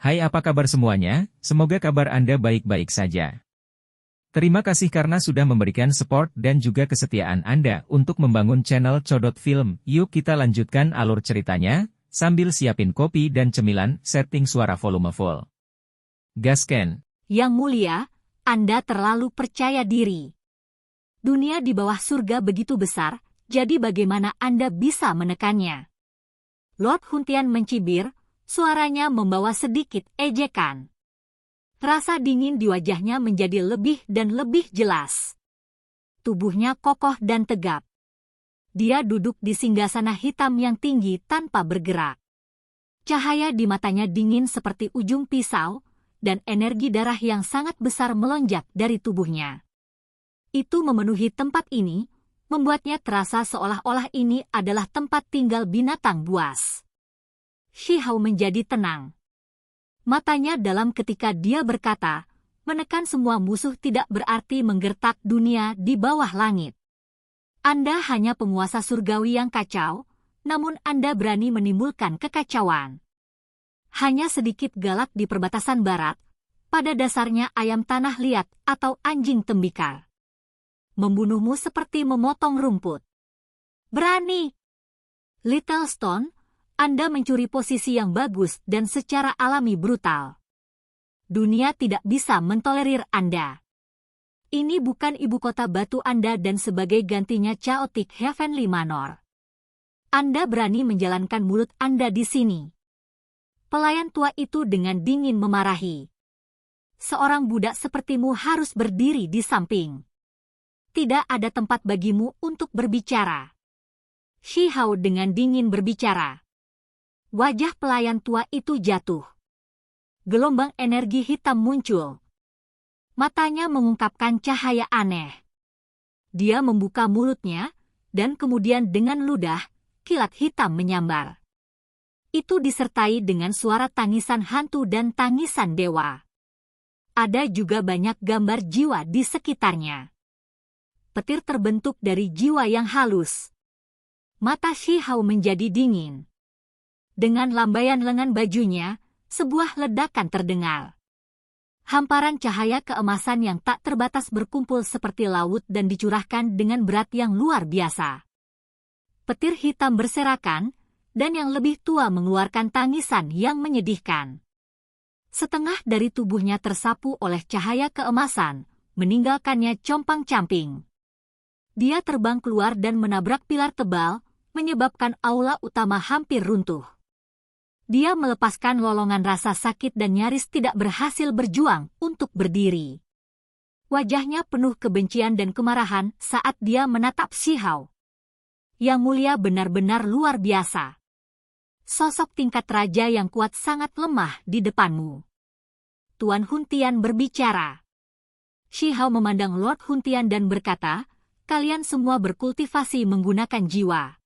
Hai, apa kabar semuanya? Semoga kabar Anda baik-baik saja. Terima kasih karena sudah memberikan support dan juga kesetiaan Anda untuk membangun channel Codot Film. Yuk kita lanjutkan alur ceritanya, sambil siapin kopi dan cemilan, setting suara volume full. Gasken. Yang mulia, Anda terlalu percaya diri. Dunia di bawah surga begitu besar, jadi bagaimana Anda bisa menekannya? Lord Huntian mencibir, suaranya membawa sedikit ejekan. Rasa dingin di wajahnya menjadi lebih dan lebih jelas. Tubuhnya kokoh dan tegap. Dia duduk di singgasana hitam yang tinggi tanpa bergerak. Cahaya di matanya dingin seperti ujung pisau, dan energi darah yang sangat besar melonjak dari tubuhnya. Itu memenuhi tempat ini, membuatnya terasa seolah-olah ini adalah tempat tinggal binatang buas. Shi Hao menjadi tenang. Matanya dalam ketika dia berkata, menekan semua musuh tidak berarti menggertak dunia di bawah langit. Anda hanya penguasa surgawi yang kacau, namun Anda berani menimbulkan kekacauan. Hanya sedikit galak di perbatasan barat, pada dasarnya ayam tanah liat atau anjing tembikar. Membunuhmu seperti memotong rumput. Berani! Little Stone, Anda mencuri posisi yang bagus dan secara alami brutal. Dunia tidak bisa mentolerir Anda. Ini bukan ibu kota batu Anda dan sebagai gantinya Chaotic Heavenly Manor. Anda berani menjalankan mulut Anda di sini. Pelayan tua itu dengan dingin memarahi. Seorang budak sepertimu harus berdiri di samping. Tidak ada tempat bagimu untuk berbicara. Shi Hao dengan dingin berbicara. Wajah pelayan tua itu jatuh. Gelombang energi hitam muncul. Matanya mengungkapkan cahaya aneh. Dia membuka mulutnya, dan kemudian dengan ludah, kilat hitam menyambar. Itu disertai dengan suara tangisan hantu dan tangisan dewa. Ada juga banyak gambar jiwa di sekitarnya. Petir terbentuk dari jiwa yang halus. Mata Shi Hao menjadi dingin. Dengan lambaian lengan bajunya, sebuah ledakan terdengar. Hamparan cahaya keemasan yang tak terbatas berkumpul seperti laut dan dicurahkan dengan berat yang luar biasa. Petir hitam berserakan, dan yang lebih tua mengeluarkan tangisan yang menyedihkan. Setengah dari tubuhnya tersapu oleh cahaya keemasan, meninggalkannya compang-camping. Dia terbang keluar dan menabrak pilar tebal, menyebabkan aula utama hampir runtuh. Dia melepaskan lolongan rasa sakit dan nyaris tidak berhasil berjuang untuk berdiri. Wajahnya penuh kebencian dan kemarahan saat dia menatap Shi Hao. Yang mulia benar-benar luar biasa. Sosok tingkat raja yang kuat sangat lemah di depanmu. Tuan Huntian berbicara. Shi Hao memandang Lord Huntian dan berkata, kalian semua berkultivasi menggunakan jiwa.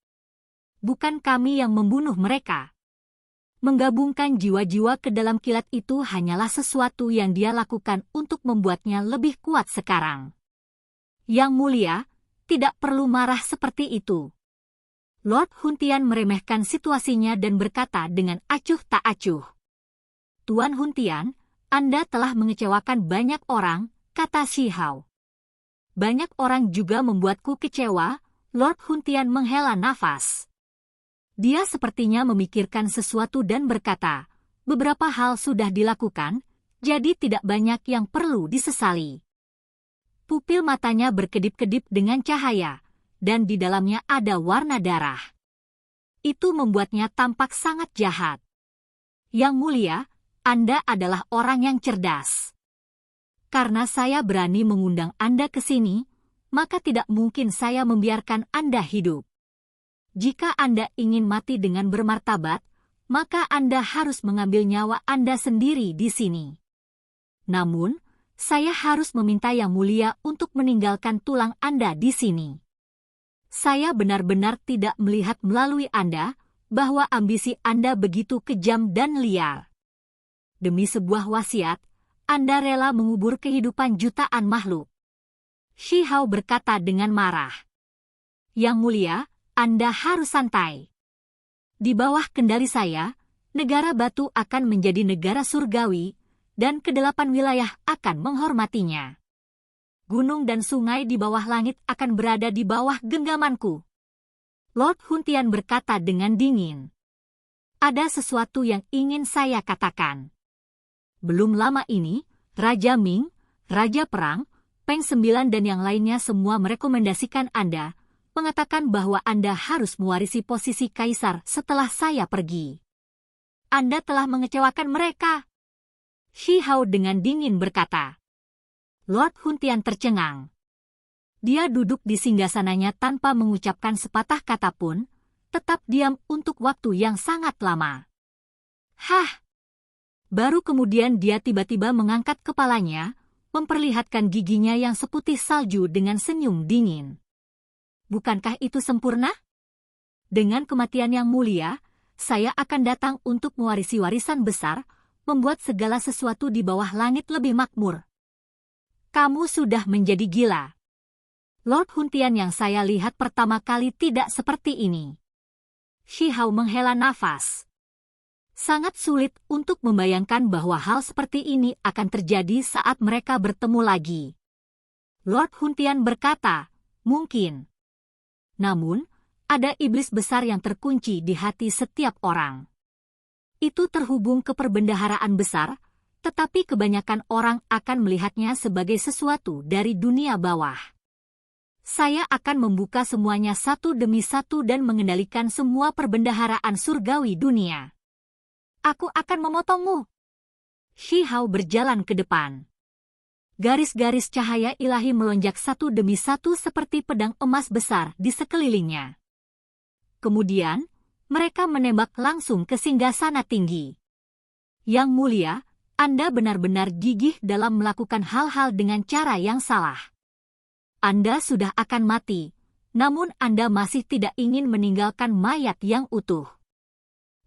Bukan kami yang membunuh mereka. Menggabungkan jiwa-jiwa ke dalam kilat itu hanyalah sesuatu yang dia lakukan untuk membuatnya lebih kuat sekarang. Yang mulia, tidak perlu marah seperti itu. Lord Huntian meremehkan situasinya dan berkata dengan acuh tak acuh. Tuan Huntian, Anda telah mengecewakan banyak orang, kata Shi Hao. Banyak orang juga membuatku kecewa, Lord Huntian menghela nafas. Dia sepertinya memikirkan sesuatu dan berkata, beberapa hal sudah dilakukan, jadi tidak banyak yang perlu disesali. Pupil matanya berkedip-kedip dengan cahaya, dan di dalamnya ada warna darah. Itu membuatnya tampak sangat jahat. Yang mulia, Anda adalah orang yang cerdas. Karena saya berani mengundang Anda ke sini, maka tidak mungkin saya membiarkan Anda hidup. Jika Anda ingin mati dengan bermartabat, maka Anda harus mengambil nyawa Anda sendiri di sini. Namun, saya harus meminta Yang Mulia untuk meninggalkan tulang Anda di sini. Saya benar-benar tidak melihat melalui Anda bahwa ambisi Anda begitu kejam dan liar. Demi sebuah wasiat, Anda rela mengubur kehidupan jutaan makhluk. Shi Hao berkata dengan marah. Yang Mulia, Anda harus santai. Di bawah kendali saya, negara batu akan menjadi negara surgawi, dan kedelapan wilayah akan menghormatinya. Gunung dan sungai di bawah langit akan berada di bawah genggamanku. Lord Huntian berkata dengan dingin. Ada sesuatu yang ingin saya katakan. Belum lama ini, Raja Ming, Raja Perang, Peng Sembilan dan yang lainnya semua merekomendasikan Anda, mengatakan bahwa Anda harus mewarisi posisi kaisar setelah saya pergi. Anda telah mengecewakan mereka. Shi Hao dengan dingin berkata. Lord Huntian tercengang. Dia duduk di singgasananya tanpa mengucapkan sepatah kata pun, tetap diam untuk waktu yang sangat lama. Hah! Baru kemudian dia tiba-tiba mengangkat kepalanya, memperlihatkan giginya yang seputih salju dengan senyum dingin. Bukankah itu sempurna? Dengan kematian yang mulia, saya akan datang untuk mewarisi warisan besar, membuat segala sesuatu di bawah langit lebih makmur. Kamu sudah menjadi gila. Lord Huntian yang saya lihat pertama kali tidak seperti ini. Shi Hao menghela nafas. Sangat sulit untuk membayangkan bahwa hal seperti ini akan terjadi saat mereka bertemu lagi. Lord Huntian berkata, mungkin. Namun, ada iblis besar yang terkunci di hati setiap orang. Itu terhubung ke perbendaharaan besar, tetapi kebanyakan orang akan melihatnya sebagai sesuatu dari dunia bawah. Saya akan membuka semuanya satu demi satu dan mengendalikan semua perbendaharaan surgawi dunia. Aku akan memotongmu. Shi Hao berjalan ke depan. Garis-garis cahaya ilahi melonjak satu demi satu seperti pedang emas besar di sekelilingnya. Kemudian, mereka menembak langsung ke singgasana tinggi. Yang mulia, Anda benar-benar gigih dalam melakukan hal-hal dengan cara yang salah. Anda sudah akan mati, namun Anda masih tidak ingin meninggalkan mayat yang utuh.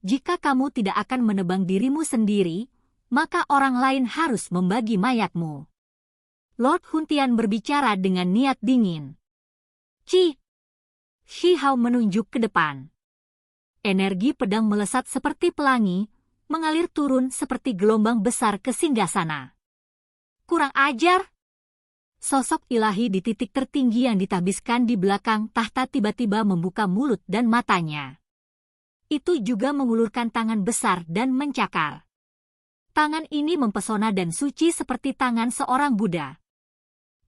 Jika kamu tidak akan menebang dirimu sendiri, maka orang lain harus membagi mayatmu. Lord Huntian berbicara dengan niat dingin. Shi Hao menunjuk ke depan. Energi pedang melesat seperti pelangi, mengalir turun seperti gelombang besar ke singgasana. Kurang ajar! Sosok ilahi di titik tertinggi yang ditahbiskan di belakang tahta tiba-tiba membuka mulut dan matanya. Itu juga mengulurkan tangan besar dan mencakar. Tangan ini mempesona dan suci seperti tangan seorang Buddha.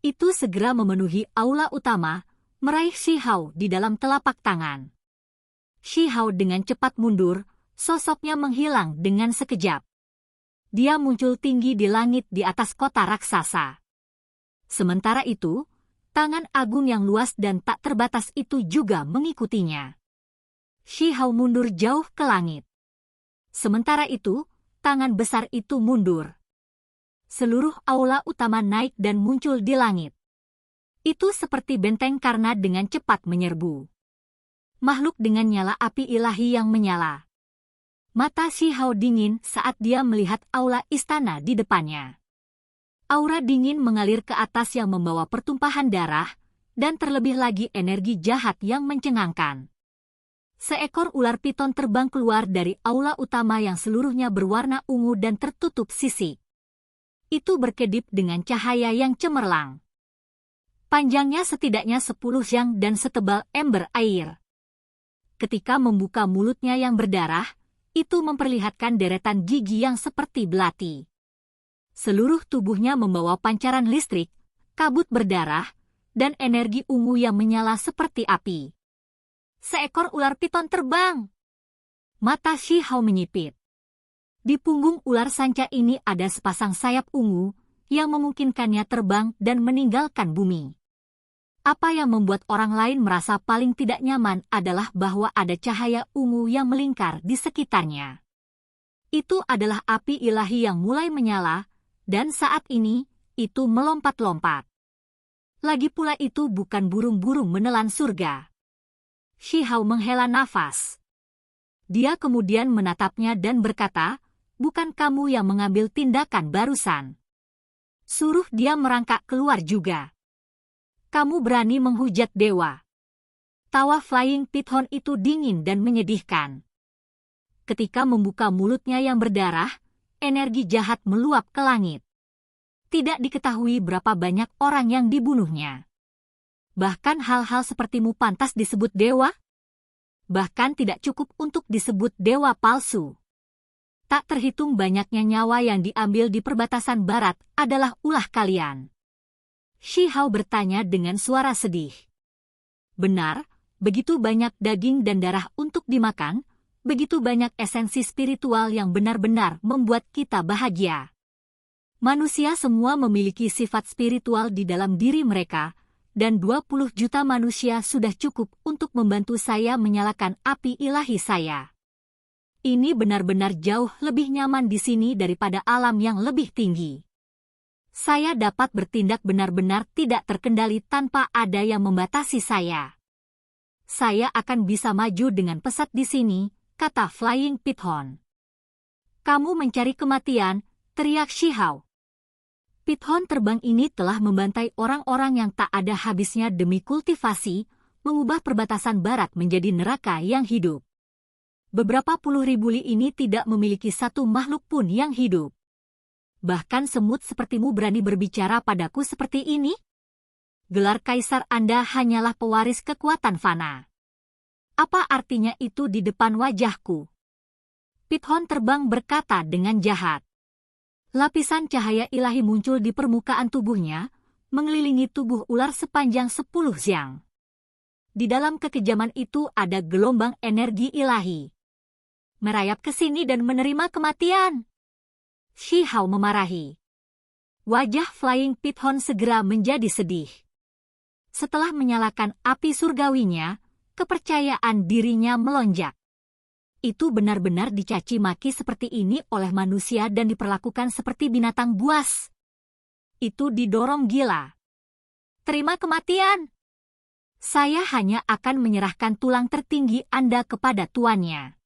Itu segera memenuhi aula utama, meraih Shi Hao di dalam telapak tangan. Shi Hao dengan cepat mundur, sosoknya menghilang dengan sekejap. Dia muncul tinggi di langit di atas kota raksasa. Sementara itu, tangan agung yang luas dan tak terbatas itu juga mengikutinya. Shi Hao mundur jauh ke langit. Sementara itu, tangan besar itu mundur. Seluruh aula utama naik dan muncul di langit. Itu seperti benteng karena dengan cepat menyerbu. Makhluk dengan nyala api ilahi yang menyala. Mata Shi Hao dingin saat dia melihat aula istana di depannya. Aura dingin mengalir ke atas yang membawa pertumpahan darah, dan terlebih lagi energi jahat yang mencengangkan. Seekor ular piton terbang keluar dari aula utama yang seluruhnya berwarna ungu dan tertutup sisik. Itu berkedip dengan cahaya yang cemerlang. Panjangnya setidaknya 10 yang dan setebal ember air. Ketika membuka mulutnya yang berdarah, itu memperlihatkan deretan gigi yang seperti belati. Seluruh tubuhnya membawa pancaran listrik, kabut berdarah, dan energi ungu yang menyala seperti api. Seekor ular piton terbang. Mata Shi Hao menyipit. Di punggung ular sanca ini ada sepasang sayap ungu, yang memungkinkannya terbang dan meninggalkan bumi. Apa yang membuat orang lain merasa paling tidak nyaman adalah bahwa ada cahaya ungu yang melingkar di sekitarnya. Itu adalah api ilahi yang mulai menyala, dan saat ini, itu melompat-lompat. Lagi pula itu bukan burung-burung menelan surga. Shi Hao menghela nafas. Dia kemudian menatapnya dan berkata, bukan kamu yang mengambil tindakan barusan. Suruh dia merangkak keluar juga. Kamu berani menghujat dewa. Tawa Flying Python itu dingin dan menyedihkan. Ketika membuka mulutnya yang berdarah, energi jahat meluap ke langit. Tidak diketahui berapa banyak orang yang dibunuhnya. Bahkan hal-hal sepertimu pantas disebut dewa? Bahkan tidak cukup untuk disebut dewa palsu. Tak terhitung banyaknya nyawa yang diambil di perbatasan barat adalah ulah kalian. Shi Hao bertanya dengan suara sedih. Benar, begitu banyak daging dan darah untuk dimakan, begitu banyak esensi spiritual yang benar-benar membuat kita bahagia. Manusia semua memiliki sifat spiritual di dalam diri mereka, dan 20 juta manusia sudah cukup untuk membantu saya menyalakan api ilahi saya. Ini benar-benar jauh lebih nyaman di sini daripada alam yang lebih tinggi. Saya dapat bertindak benar-benar tidak terkendali tanpa ada yang membatasi saya. Saya akan bisa maju dengan pesat di sini, kata Flying Python. Kamu mencari kematian, teriak Shi Hao. Python terbang ini telah membantai orang-orang yang tak ada habisnya demi kultivasi, mengubah perbatasan barat menjadi neraka yang hidup. Beberapa puluh ribu li ini tidak memiliki satu makhluk pun yang hidup. Bahkan semut sepertimu berani berbicara padaku seperti ini? Gelar kaisar Anda hanyalah pewaris kekuatan fana. Apa artinya itu di depan wajahku? Python terbang berkata dengan jahat. Lapisan cahaya ilahi muncul di permukaan tubuhnya, mengelilingi tubuh ular sepanjang 10 xiang. Di dalam kekejaman itu ada gelombang energi ilahi. Merayap ke sini dan menerima kematian. Shi Hao memarahi. Wajah Flying Python segera menjadi sedih. Setelah menyalakan api surgawinya, kepercayaan dirinya melonjak. Itu benar-benar dicaci maki seperti ini oleh manusia dan diperlakukan seperti binatang buas. Itu didorong gila. Terima kematian. Saya hanya akan menyerahkan tulang tertinggi Anda kepada tuannya.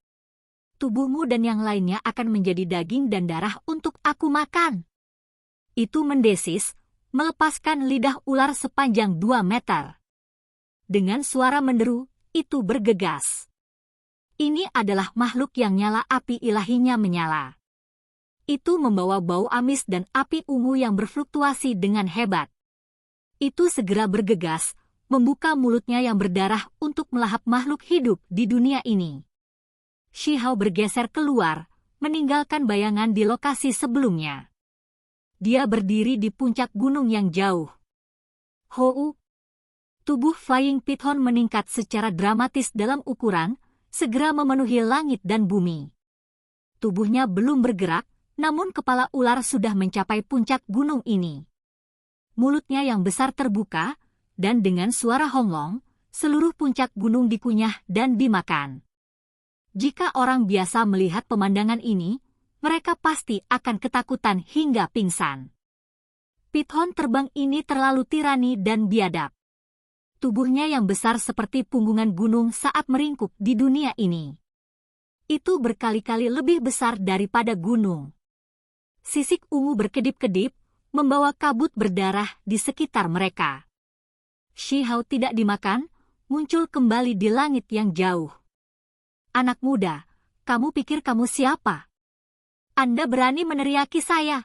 Tubuhmu dan yang lainnya akan menjadi daging dan darah untuk aku makan. Itu mendesis, melepaskan lidah ular sepanjang 2 meter. Dengan suara menderu, itu bergegas. Ini adalah makhluk yang nyala api ilahinya menyala. Itu membawa bau amis dan api ungu yang berfluktuasi dengan hebat. Itu segera bergegas, membuka mulutnya yang berdarah untuk melahap makhluk hidup di dunia ini. Shi Hao bergeser keluar, meninggalkan bayangan di lokasi sebelumnya. Dia berdiri di puncak gunung yang jauh. Hou! Tubuh Flying Python meningkat secara dramatis dalam ukuran, segera memenuhi langit dan bumi. Tubuhnya belum bergerak, namun kepala ular sudah mencapai puncak gunung ini. Mulutnya yang besar terbuka, dan dengan suara honglong, seluruh puncak gunung dikunyah dan dimakan. Jika orang biasa melihat pemandangan ini, mereka pasti akan ketakutan hingga pingsan. Python terbang ini terlalu tirani dan biadab. Tubuhnya yang besar seperti punggungan gunung saat meringkuk di dunia ini. Itu berkali-kali lebih besar daripada gunung. Sisik ungu berkedip-kedip, membawa kabut berdarah di sekitar mereka. Shi Hao tidak dimakan, muncul kembali di langit yang jauh. Anak muda, kamu pikir kamu siapa? Anda berani meneriaki saya?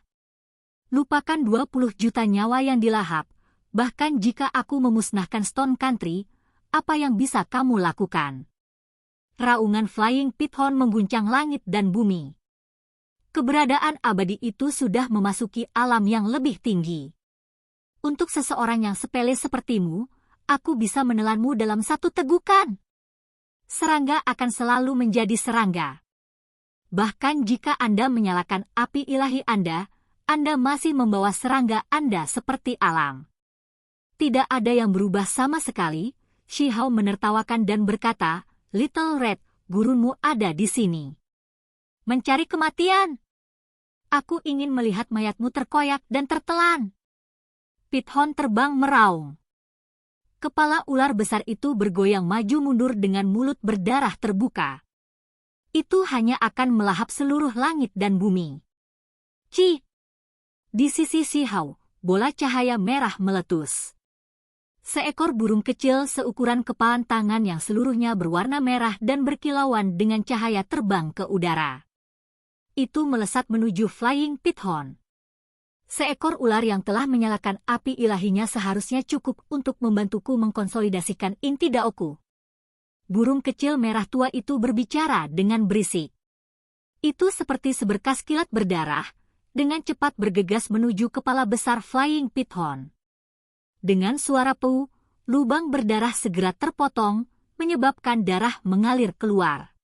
Lupakan 20 juta nyawa yang dilahap. Bahkan jika aku memusnahkan Stone Country, apa yang bisa kamu lakukan? Raungan Flying Python mengguncang langit dan bumi. Keberadaan abadi itu sudah memasuki alam yang lebih tinggi. Untuk seseorang yang sepele sepertimu, aku bisa menelanmu dalam satu tegukan. Serangga akan selalu menjadi serangga. Bahkan jika Anda menyalakan api ilahi Anda masih membawa serangga Anda seperti alam. Tidak ada yang berubah sama sekali. Shi Hao menertawakan dan berkata, Little Red, gurumu ada di sini. Mencari kematian. Aku ingin melihat mayatmu terkoyak dan tertelan. Python terbang meraung. Kepala ular besar itu bergoyang maju mundur dengan mulut berdarah terbuka. Itu hanya akan melahap seluruh langit dan bumi. Ci! Di sisi Shi Hao, bola cahaya merah meletus. Seekor burung kecil seukuran kepalan tangan yang seluruhnya berwarna merah dan berkilauan dengan cahaya terbang ke udara. Itu melesat menuju Flying Python. Seekor ular yang telah menyalakan api ilahinya seharusnya cukup untuk membantuku mengkonsolidasikan inti daoku. Burung kecil merah tua itu berbicara dengan berisik. Itu seperti seberkas kilat berdarah, dengan cepat bergegas menuju kepala besar Flying Python. Dengan suara peu, lubang berdarah segera terpotong, menyebabkan darah mengalir keluar.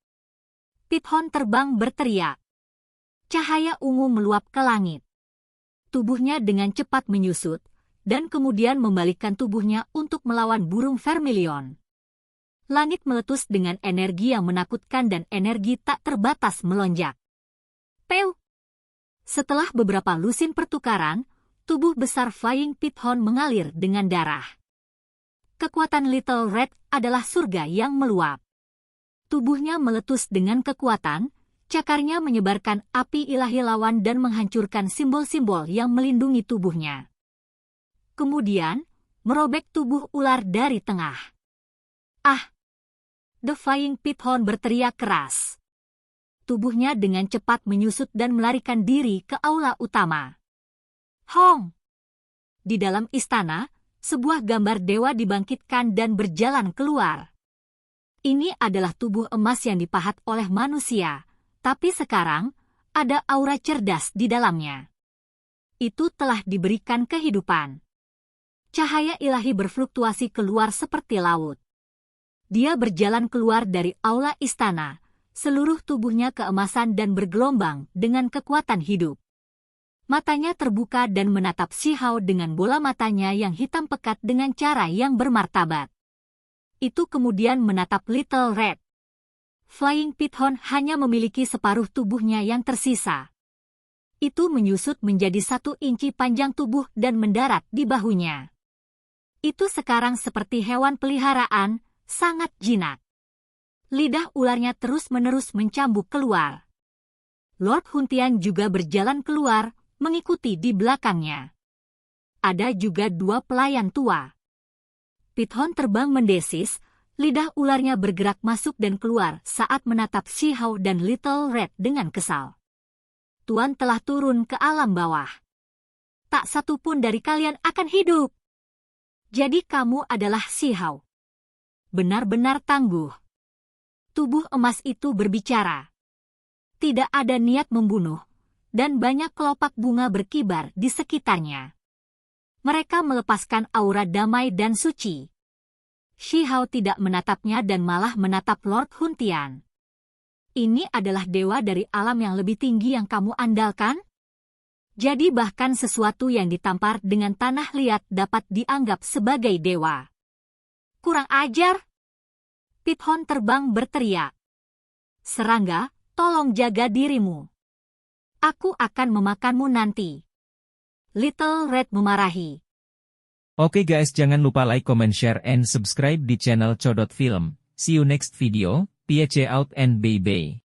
Python terbang berteriak. Cahaya ungu meluap ke langit. Tubuhnya dengan cepat menyusut, dan kemudian membalikkan tubuhnya untuk melawan burung vermilion. Langit meletus dengan energi yang menakutkan dan energi tak terbatas melonjak. Peu! Setelah beberapa lusin pertukaran, tubuh besar Flying Python mengalir dengan darah. Kekuatan Little Red adalah surga yang meluap. Tubuhnya meletus dengan kekuatan, cakarnya menyebarkan api ilahi lawan dan menghancurkan simbol-simbol yang melindungi tubuhnya. Kemudian, merobek tubuh ular dari tengah. Ah! The Flying Python berteriak keras. Tubuhnya dengan cepat menyusut dan melarikan diri ke aula utama. Hong! Di dalam istana, sebuah gambar dewa dibangkitkan dan berjalan keluar. Ini adalah tubuh emas yang dipahat oleh manusia, tapi sekarang ada aura cerdas di dalamnya. Itu telah diberikan kehidupan. Cahaya ilahi berfluktuasi keluar seperti laut. Dia berjalan keluar dari aula istana, seluruh tubuhnya keemasan dan bergelombang dengan kekuatan hidup. Matanya terbuka dan menatap Shi Hao dengan bola matanya yang hitam pekat dengan cara yang bermartabat. Itu kemudian menatap Little Red. Flying Python hanya memiliki separuh tubuhnya yang tersisa. Itu menyusut menjadi 1 inci panjang tubuh dan mendarat di bahunya. Itu sekarang seperti hewan peliharaan, sangat jinak. Lidah ularnya terus-menerus mencambuk keluar. Lord Huntian juga berjalan keluar, mengikuti di belakangnya. Ada juga 2 pelayan tua. Python terbang mendesis, lidah ularnya bergerak masuk dan keluar saat menatap Shi Hao dan Little Red dengan kesal. Tuan telah turun ke alam bawah. Tak satu pun dari kalian akan hidup. Jadi kamu adalah Shi Hao. Benar-benar tangguh. Tubuh emas itu berbicara. Tidak ada niat membunuh, dan banyak kelopak bunga berkibar di sekitarnya. Mereka melepaskan aura damai dan suci. Shi Hao tidak menatapnya dan malah menatap Lord Huntian. Ini adalah dewa dari alam yang lebih tinggi yang kamu andalkan? Jadi bahkan sesuatu yang ditampar dengan tanah liat dapat dianggap sebagai dewa. Kurang ajar! Python terbang berteriak. Serangga, tolong jaga dirimu. Aku akan memakanmu nanti. Little Red memarahi. Oke guys, jangan lupa like, comment, share, and subscribe di channel Codot Film. See you next video. Peace out and bye-bye.